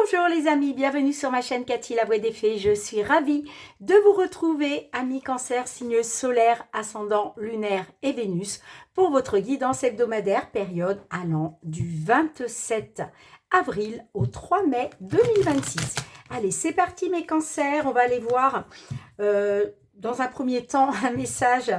Bonjour les amis, bienvenue sur ma chaîne Cathy la Voix des Fées. Je suis ravie de vous retrouver, amis Cancer, signe solaire, ascendant, lunaire et Vénus, pour votre guidance hebdomadaire, période allant du 27 avril au 3 mai 2026. Allez, c'est parti mes Cancers, on va aller voir dans un premier temps un message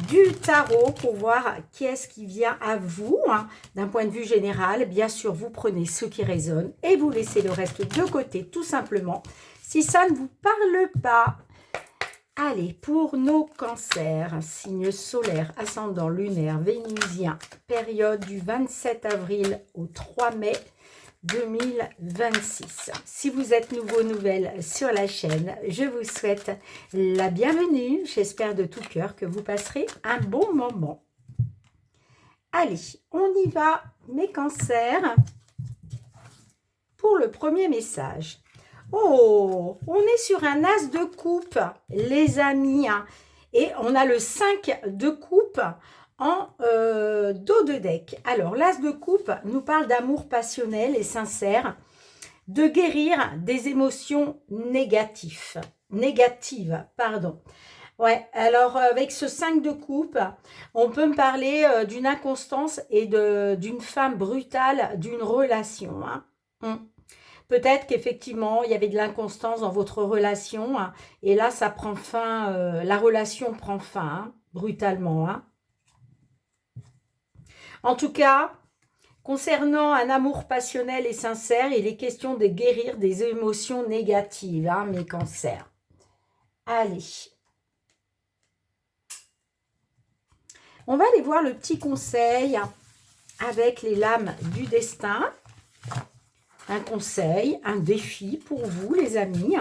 du tarot pour voir qui est-ce qui vient à vous, hein, d'un point de vue général. Bien sûr, vous prenez ce qui résonne et vous laissez le reste de côté, tout simplement, si ça ne vous parle pas. Allez, pour nos cancers, signe solaire, ascendant, lunaire, vénusien, période du 27 avril au 3 mai 2026. Si vous êtes nouveau, nouvelle sur la chaîne, je vous souhaite la bienvenue. J'espère de tout cœur que vous passerez un bon moment. Allez, on y va, mes cancers, pour le premier message. Oh, on est sur un as de coupe, les amis, hein, et on a le 5 de coupe en dos de deck. Alors, l'as de coupe nous parle d'amour passionnel et sincère, de guérir des émotions négatives. Ouais, alors avec ce 5 de coupe, on peut me parler d'une inconstance et d'une femme brutale d'une relation. Hein. Peut-être qu'effectivement, il y avait de l'inconstance dans votre relation, hein, et là, ça prend fin, la relation prend fin, hein, brutalement. Hein. En tout cas, concernant un amour passionnel et sincère, il est question de guérir des émotions négatives, hein, mes cancers. Allez. On va aller voir le petit conseil avec les lames du destin. Un conseil, un défi pour vous, les amis.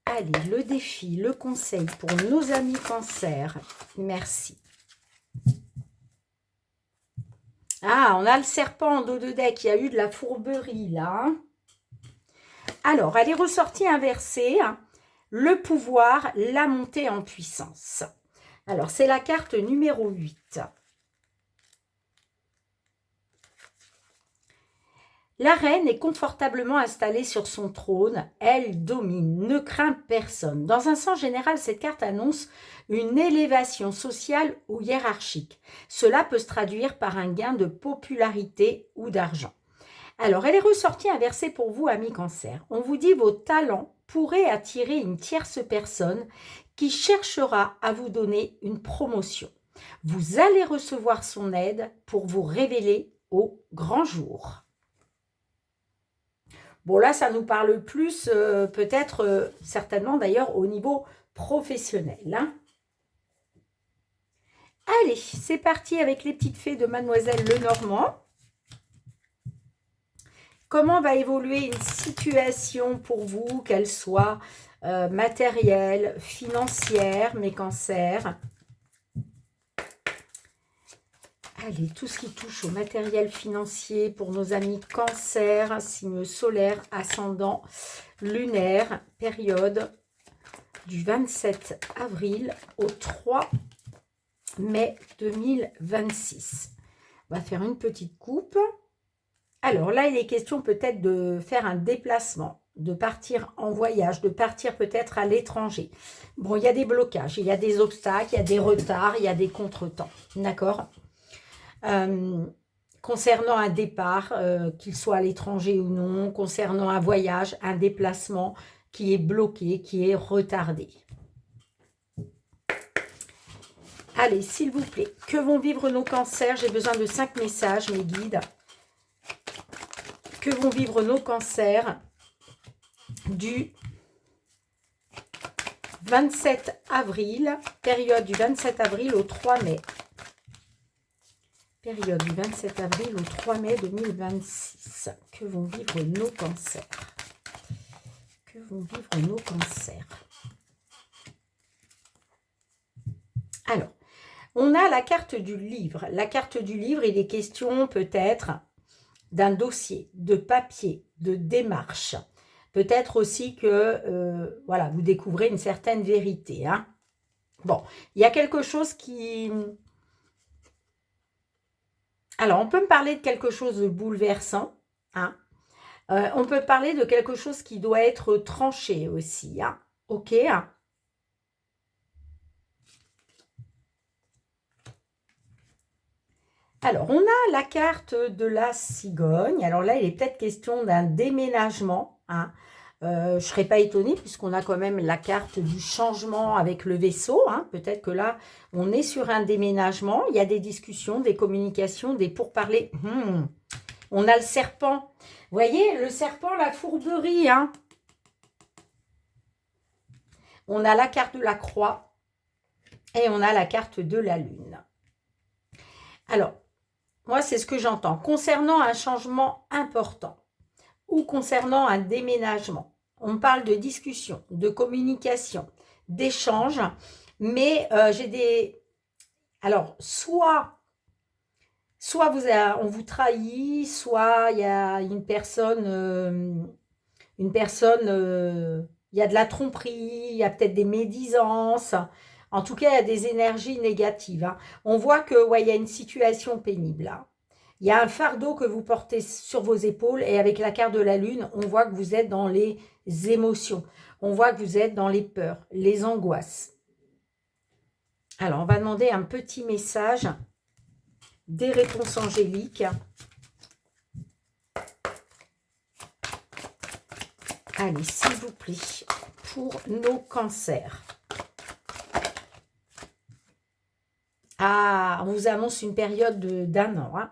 Allez, le défi, le conseil pour nos amis Cancer. Merci. Ah, on a le serpent en dos de deck. Il y a eu de la fourberie, là. Alors, elle est ressortie inversée. Le pouvoir, la montée en puissance. Alors, c'est la carte numéro 8. La reine est confortablement installée sur son trône. Elle domine, ne craint personne. Dans un sens général, cette carte annonce une élévation sociale ou hiérarchique. Cela peut se traduire par un gain de popularité ou d'argent. Alors, elle est ressortie inversée pour vous, amis Cancer. On vous dit vos talents pourraient attirer une tierce personne qui cherchera à vous donner une promotion. Vous allez recevoir son aide pour vous révéler au grand jour. Bon, là, ça nous parle plus, peut-être, certainement d'ailleurs, au niveau professionnel. Hein. Allez, c'est parti avec les petites fées de Mademoiselle Lenormand. Comment va évoluer une situation pour vous, qu'elle soit matérielle, financière, mes cancers? Allez, tout ce qui touche au matériel financier pour nos amis Cancer, signe solaire, ascendant, lunaire, période du 27 avril au 3 mai 2026. On va faire une petite coupe. Alors là, il est question peut-être de faire un déplacement, de partir en voyage, de partir peut-être à l'étranger. Bon, il y a des blocages, il y a des obstacles, il y a des retards, il y a des contretemps. D'accord ? Concernant un départ, qu'il soit à l'étranger ou non, concernant un voyage, un déplacement qui est bloqué, qui est retardé. Allez, s'il vous plaît, que vont vivre nos cancers? J'ai besoin de 5 messages, mes guides. Que vont vivre nos cancers du 27 avril, période du 27 avril au 3 mai. Période du 27 avril au 3 mai 2026. Que vont vivre nos cancers? Que vont vivre nos cancers? Alors, on a la carte du livre. La carte du livre, il est question peut-être d'un dossier, de papier, de démarche. Peut-être aussi que voilà, vous découvrez une certaine vérité. Hein. Bon, il y a quelque chose qui Alors, on peut me parler de quelque chose de bouleversant, hein. On peut parler de quelque chose qui doit être tranché aussi, hein. Ok, hein. Alors, on a la carte de la cigogne. Alors là, il est peut-être question d'un déménagement, hein. Je ne serais pas étonnée puisqu'on a quand même la carte du changement avec le vaisseau, hein. Peut-être que là, on est sur un déménagement. Il y a des discussions, des communications, des pourparlers. On a le serpent. Vous voyez, le serpent, la fourberie, hein. On a la carte de la croix et on a la carte de la lune. Alors, moi, c'est ce que j'entends. Concernant un changement important ou concernant un déménagement, on parle de discussion, de communication, d'échange, mais j'ai des... Alors, soit on vous trahit, soit il y a une personne, il y a de la tromperie, il y a peut-être des médisances. En tout cas, il y a des énergies négatives, hein. On voit que, ouais, il y a une situation pénible là. Il y a un fardeau que vous portez sur vos épaules et avec la carte de la lune, on voit que vous êtes dans les émotions. On voit que vous êtes dans les peurs, les angoisses. Alors, on va demander un petit message des réponses angéliques. Allez, s'il vous plaît, pour nos cancers. Ah, on vous annonce une période d'un an, hein.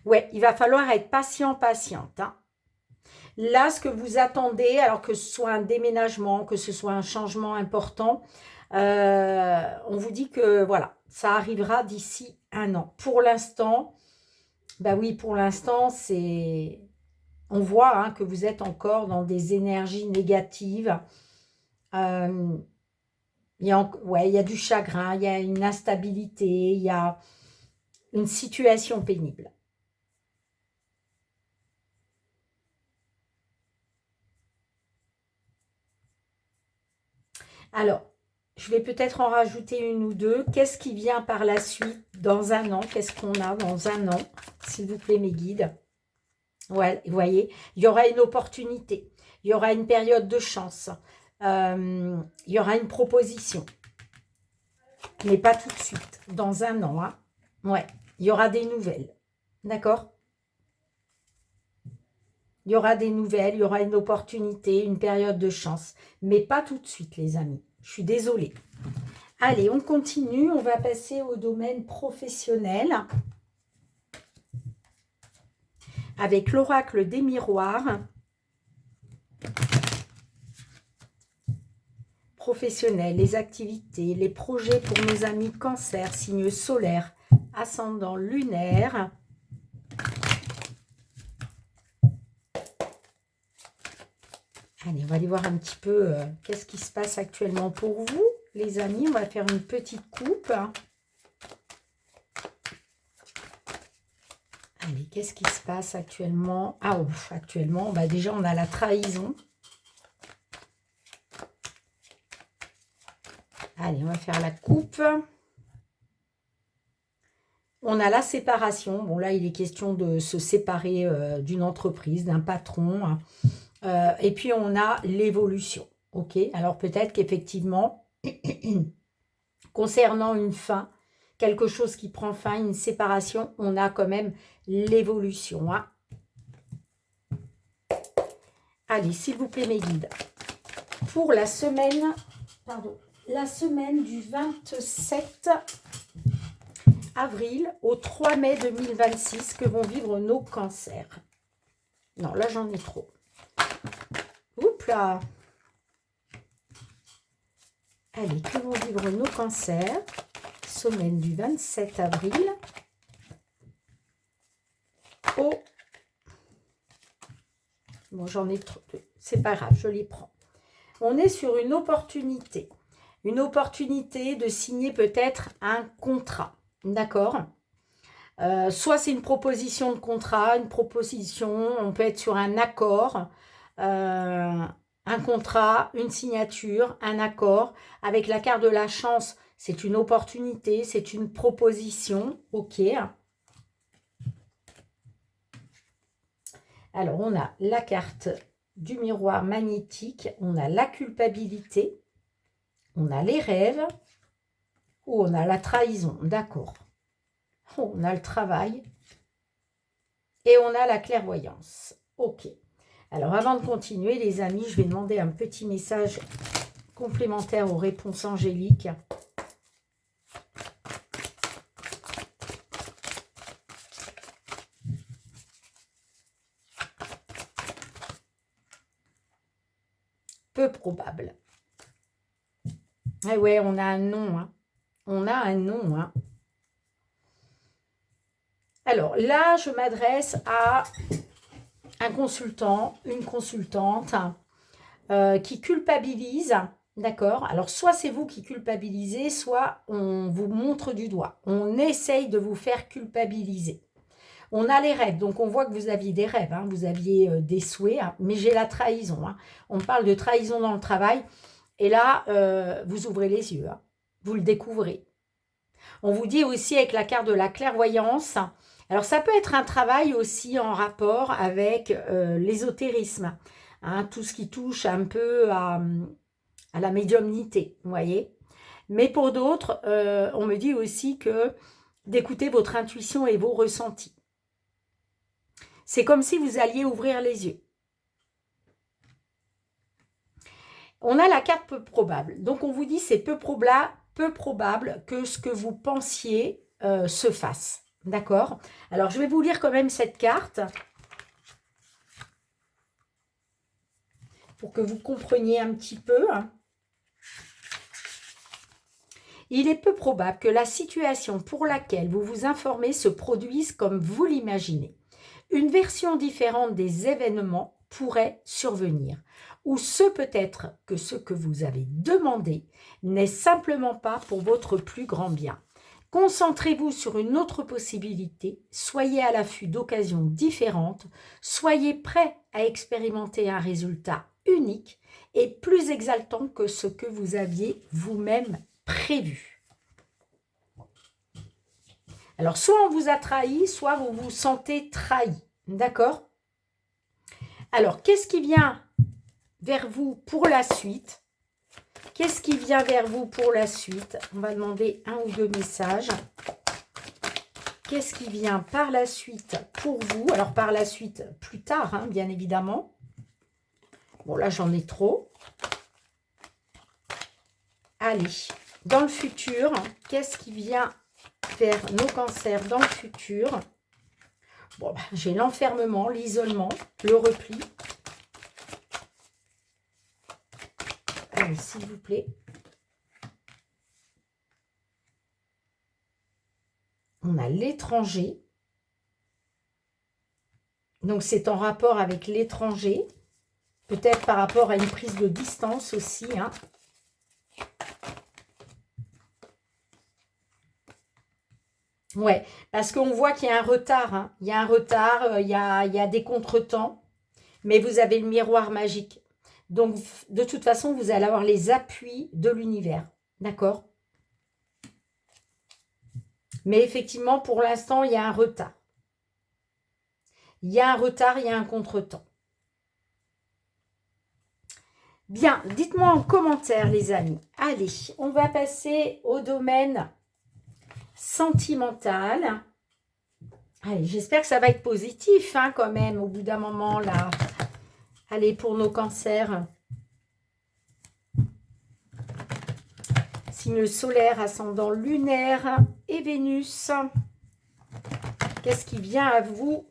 Ouais, il va falloir être patient, patiente, hein. Là, ce que vous attendez, alors que ce soit un déménagement, que ce soit un changement important, on vous dit que voilà, ça arrivera d'ici un an. Pour l'instant, bah oui, pour l'instant, c'est... On voit hein, que vous êtes encore dans des énergies négatives. Ouais, il y a du chagrin, il y a une instabilité, il y a une situation pénible. Alors, je vais peut-être en rajouter une ou deux. Qu'est-ce qui vient par la suite dans un an? Qu'est-ce qu'on a dans un an? S'il vous plaît, mes guides. Ouais, vous voyez, il y aura une opportunité. Il y aura une période de chance. Il y aura une proposition. Mais pas tout de suite. Dans un an, hein. Ouais, il y aura des nouvelles. D'accord? Il y aura des nouvelles, il y aura une opportunité, une période de chance. Mais pas tout de suite, les amis. Je suis désolée. Allez, on continue. On va passer au domaine professionnel. Avec l'oracle des miroirs. Professionnel, les activités, les projets pour mes amis cancer, signe solaire, ascendant lunaire. Allez, on va aller voir un petit peu qu'est-ce qui se passe actuellement pour vous, les amis. On va faire une petite coupe. Allez, qu'est-ce qui se passe actuellement? Ah, actuellement, bah déjà, on a la trahison. Allez, on va faire la coupe. On a la séparation. Bon, là, il est question de se séparer d'une entreprise, d'un patron. Et puis, on a l'évolution. OK? Alors, peut-être qu'effectivement, concernant une fin, quelque chose qui prend fin, une séparation, on a quand même l'évolution, hein. Allez, s'il vous plaît, mes guides. Pour la semaine, du 27 avril au 3 mai 2026 que vont vivre nos cancers. Non, là, j'en ai trop. Oups là. Allez, que vont vivre nos cancers? Semaine du 27 avril au... Bon, j'en ai trop. C'est pas grave, je les prends. On est sur une opportunité. Une opportunité de signer peut-être un contrat. D'accord? Soit c'est une proposition de contrat, une proposition, on peut être sur un accord, un contrat, une signature, un accord. Avec la carte de la chance, c'est une opportunité, c'est une proposition. OK. Alors, on a la carte du miroir magnétique, on a la culpabilité, on a les rêves, ou on a la trahison, d'accord. On a le travail et on a la clairvoyance. Ok. Alors, avant de continuer, les amis, je vais demander un petit message complémentaire aux réponses angéliques. Peu probable. Eh ouais, on a un nom. Hein. On a un nom. Hein. Alors là, je m'adresse à un consultant, une consultante qui culpabilise. D'accord? Alors, soit c'est vous qui culpabilisez, soit on vous montre du doigt. On essaye de vous faire culpabiliser. On a les rêves, donc on voit que vous aviez des rêves, hein, vous aviez des souhaits, hein, mais j'ai la trahison. Hein. On parle de trahison dans le travail, et là, vous ouvrez les yeux, hein, vous le découvrez. On vous dit aussi avec la carte de la clairvoyance, alors ça peut être un travail aussi en rapport avec l'ésotérisme, hein, tout ce qui touche un peu à la médiumnité, vous voyez. Mais pour d'autres, on me dit aussi que d'écouter votre intuition et vos ressentis. C'est comme si vous alliez ouvrir les yeux. On a la carte peu probable. Donc, on vous dit c'est peu probable que ce que vous pensiez se fasse. D'accord? Alors, je vais vous lire quand même cette carte pour que vous compreniez un petit peu. Il est peu probable que la situation pour laquelle vous vous informez se produise comme vous l'imaginez. Une version différente des événements pourrait survenir. Ou ce peut être que ce que vous avez demandé n'est simplement pas pour votre plus grand bien. Concentrez-vous sur une autre possibilité, soyez à l'affût d'occasions différentes, soyez prêt à expérimenter un résultat unique et plus exaltant que ce que vous aviez vous-même prévu. Alors, soit on vous a trahi, soit vous vous sentez trahi. D'accord? Alors, qu'est-ce qui vient vers vous pour la suite? Qu'est-ce qui vient vers vous pour la suite? On va demander un ou deux messages. Qu'est-ce qui vient par la suite pour vous? Alors, par la suite, plus tard, hein, bien évidemment. Bon, là, j'en ai trop. Allez, dans le futur, qu'est-ce qui vient vers nos cancers dans le futur? Bon, ben, j'ai l'enfermement, l'isolement, le repli. Allez, s'il vous plaît. On a l'étranger. Donc, c'est en rapport avec l'étranger. Peut-être par rapport à une prise de distance aussi. Hein. Ouais, parce qu'on voit qu'il y a un retard. Hein. Il y a un retard, il y a des contretemps. Mais vous avez le miroir magique. Donc, de toute façon, vous allez avoir les appuis de l'univers. D'accord? Mais effectivement, pour l'instant, il y a un retard. Il y a un retard, il y a un contretemps. Bien, dites-moi en commentaire, les amis. Allez, on va passer au domaine sentimental. Allez, j'espère que ça va être positif, hein, quand même, au bout d'un moment, là. Allez, pour nos cancers. Signe solaire, ascendant lunaire et Vénus. Qu'est-ce qui vient à vous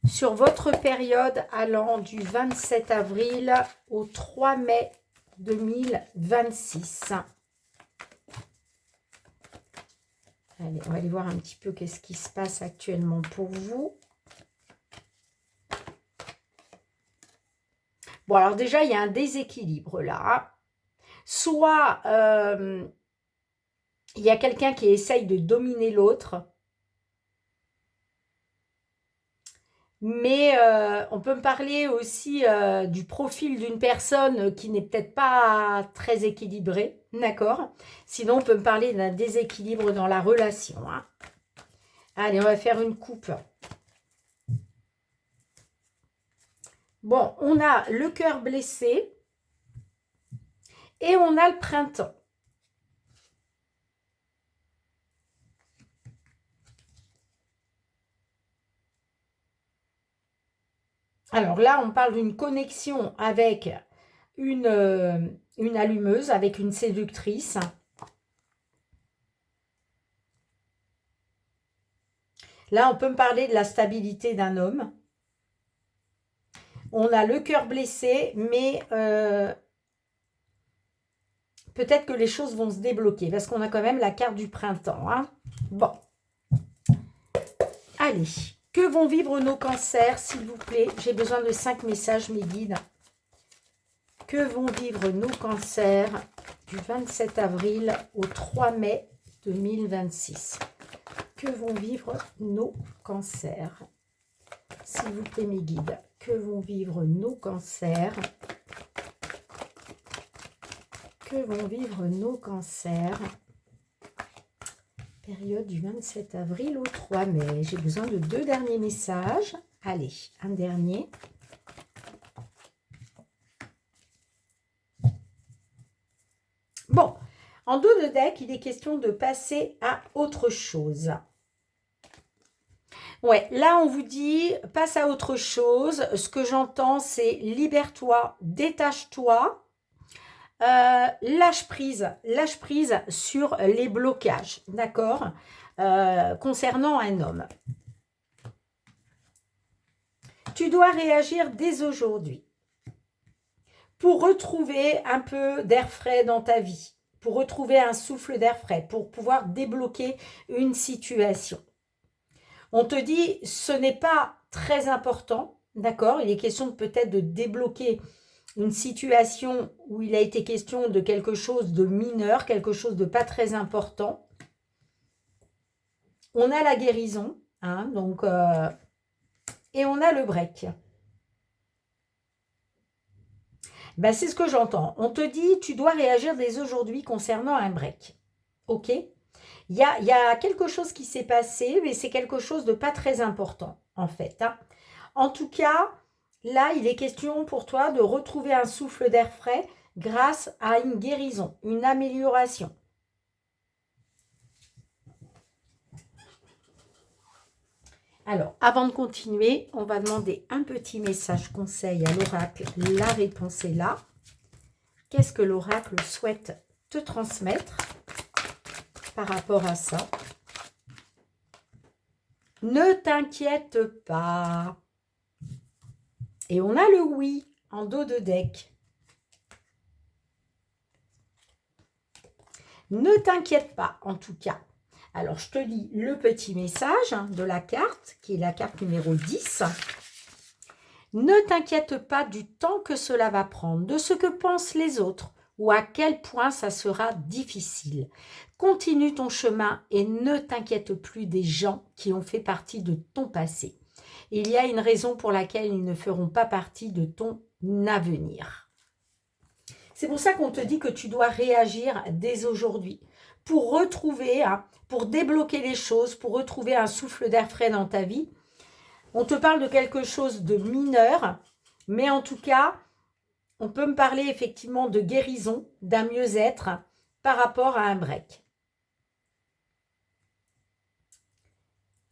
sur votre période allant du 27 avril au 3 mai 2026? Allez, on va aller voir un petit peu qu'est-ce qui se passe actuellement pour vous. Bon, alors déjà, il y a un déséquilibre là. Soit il y a quelqu'un qui essaye de dominer l'autre. Mais on peut me parler aussi du profil d'une personne qui n'est peut-être pas très équilibrée, d'accord? Sinon, on peut me parler d'un déséquilibre dans la relation. Hein. Allez, on va faire une coupe. Bon, on a le cœur blessé et on a le printemps. Alors là, on parle d'une connexion avec une allumeuse, avec une séductrice. Là, on peut me parler de la stabilité d'un homme. On a le cœur blessé, mais peut-être que les choses vont se débloquer parce qu'on a quand même la carte du printemps. Hein. Bon. Allez. Que vont vivre nos cancers, s'il vous plaît? J'ai besoin de 5 messages, mes guides. Que vont vivre nos cancers du 27 avril au 3 mai 2026? Que vont vivre nos cancers? S'il vous plaît, mes guides. Que vont vivre nos cancers? Que vont vivre nos cancers? Période du 27 avril au 3 mai. J'ai besoin de 2 derniers messages. Allez, un dernier. Bon, en dos de deck, il est question de passer à autre chose. Ouais, là, on vous dit, passe à autre chose. Ce que j'entends, c'est libère-toi, détache-toi. Lâche prise sur les blocages, d'accord, concernant un homme. Tu dois réagir dès aujourd'hui pour retrouver un peu d'air frais dans ta vie, pour retrouver un souffle d'air frais, pour pouvoir débloquer une situation. On te dit, ce n'est pas très important, d'accord, il est question peut-être de débloquer une situation où il a été question de quelque chose de mineur, quelque chose de pas très important. On a la guérison, hein, donc, et on a le break. Ben, c'est ce que j'entends. On te dit, tu dois réagir dès aujourd'hui concernant un break. Ok? Il y a quelque chose qui s'est passé, mais c'est quelque chose de pas très important, en fait. Hein. En tout cas, là, il est question pour toi de retrouver un souffle d'air frais grâce à une guérison, une amélioration. Alors, avant de continuer, on va demander un petit message conseil à l'oracle. La réponse est là. Qu'est-ce que l'oracle souhaite te transmettre par rapport à ça? Ne t'inquiète pas. Et on a le oui en dos de deck. Ne t'inquiète pas, en tout cas. Alors, je te lis le petit message de la carte, qui est la carte numéro 10. Ne t'inquiète pas du temps que cela va prendre, de ce que pensent les autres, ou à quel point ça sera difficile. Continue ton chemin et ne t'inquiète plus des gens qui ont fait partie de ton passé. Il y a une raison pour laquelle ils ne feront pas partie de ton avenir. C'est pour ça qu'on te dit que tu dois réagir dès aujourd'hui pour retrouver, pour débloquer les choses, pour retrouver un souffle d'air frais dans ta vie. On te parle de quelque chose de mineur, mais en tout cas, on peut me parler effectivement de guérison, d'un mieux-être par rapport à un break.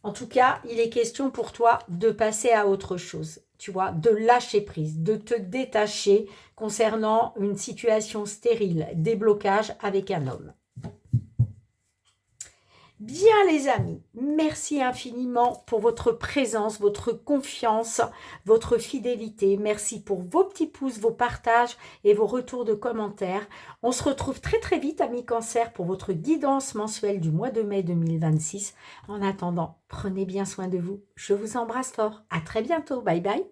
En tout cas, il est question pour toi de passer à autre chose, tu vois, de lâcher prise, de te détacher concernant une situation stérile, des blocages avec un homme. Bien les amis, merci infiniment pour votre présence, votre confiance, votre fidélité. Merci pour vos petits pouces, vos partages et vos retours de commentaires. On se retrouve très très vite amis Cancer pour votre guidance mensuelle du mois de mai 2026. En attendant, prenez bien soin de vous. Je vous embrasse fort. À très bientôt. Bye bye.